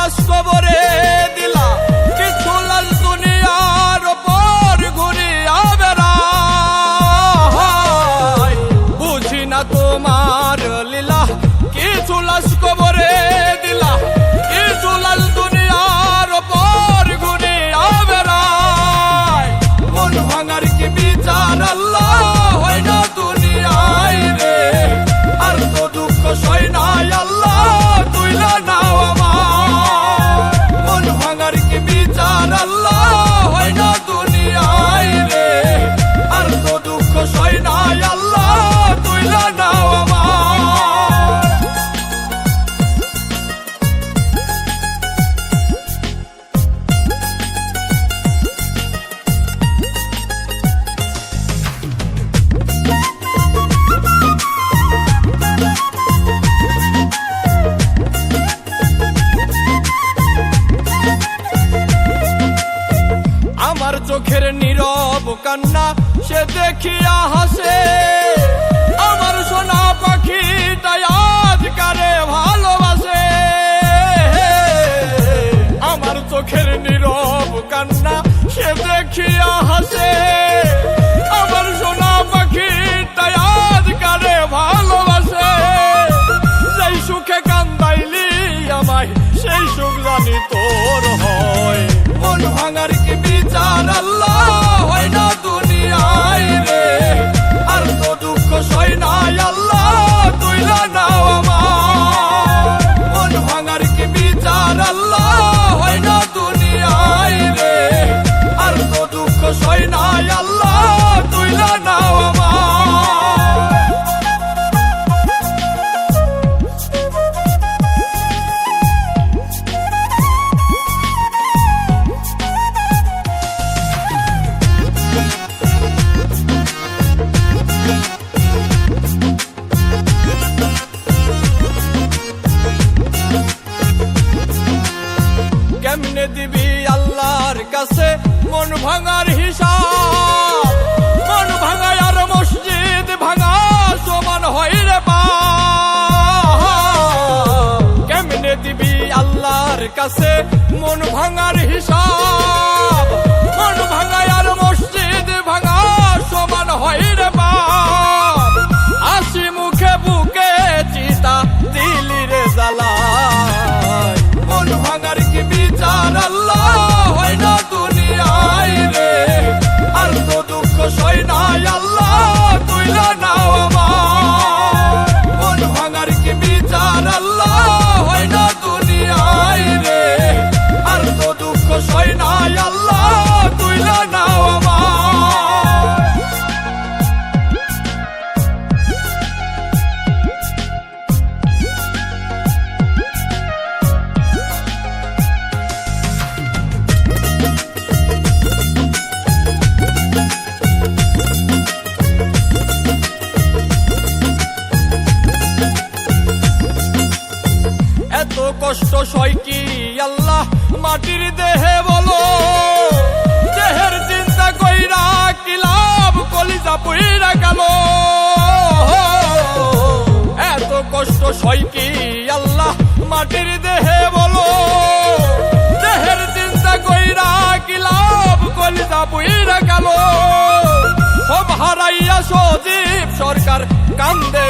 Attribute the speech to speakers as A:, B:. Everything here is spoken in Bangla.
A: লাশ কবরে দিলা, কিছু লাশ দুনিয়ার ওপর ঘুরিয়া বেড়ায়। বুঝি না তোমার লীলা, কিছু লাশ কবরে দিলা, কিছু লাশ দুনিয়ার ওপর ঘুরিয়া বেড়ায়। মন ভাঙার কি বিচার আল্লাহ হয় না দুনিয়ায় রে, আর তো দুঃখ সয় নাই আল্লাহ তুইলা নাও আমার। মন ভাঙার কি বিচার আল্লাহ হয় না দুনিয়ায় রে, আর তো দুঃখ সয় নাই আল্লাহ তুইলা নাও আমার। আমার চোখের নীরব কান্না সে দেখিয়া হাসে, আমার সোনা পাখিটা আজকারে ভালোবাসে। আমার চোখের নীরব কান্না সে দেখিয়া হাসে, আমার সোনা পাখিটা আজকারে ভালোবাসে। যেই সুখে কান্দাইলি আমায় সেই সুখ জানি তোর হয়। মন ভাঙার কি বিচার আল্লাহ হয় না দুনিয়ায় রে, আর তো দুঃখ সয় নাই আল্লাহ তুইলা নাও আমার। মন ভাঙার কি বিচার আল্লাহ হয় না দুনিয়ায় রে, আর তো দুঃখ সয় নাই আল্লাহ তুইলা নাও আমার। কেমনে দিবি আল্লাহর কাছে মন ভাঙার হিসাব, মন ভাঙা আর মসজিদ ভাঙা সমান হয় রে বাপ। কেমনে দিবি আল্লাহর কাছে মন ভাঙার হিসাব, মন ভাঙা আর মসজিদ ভাঙা সমান হয় রে বাপ। হাসি মুখে বুকে চিতা দিলি রে জ্বালায়। মন ভাঙার কি বিচার আল্লাহ হয় না দুনিয়ায় রে, আর তো দুঃখ সয় নাই আল্লাহ তুইলা নাও আমার। মন ভাঙার কি বিচার আল্লাহ হয় না দুনিয়ায় রে, আর তো দুঃখ সয় নাই আল্লাহ তুইলা নাও আমার। এত কষ্ট সয় কি আল্লাহ মাটির দেহে বলো, দেহের চিন্তা কইরা কি লাভ কলিজা পুইরা গেল। এত কষ্ট সয় কি আল্লাহ মাটির দেহে বলো, দেহের চিন্তা কইরা কি লাভ কলিজা পুইরা গেল। সব হারাইয়া সজীব সরকার কান্দে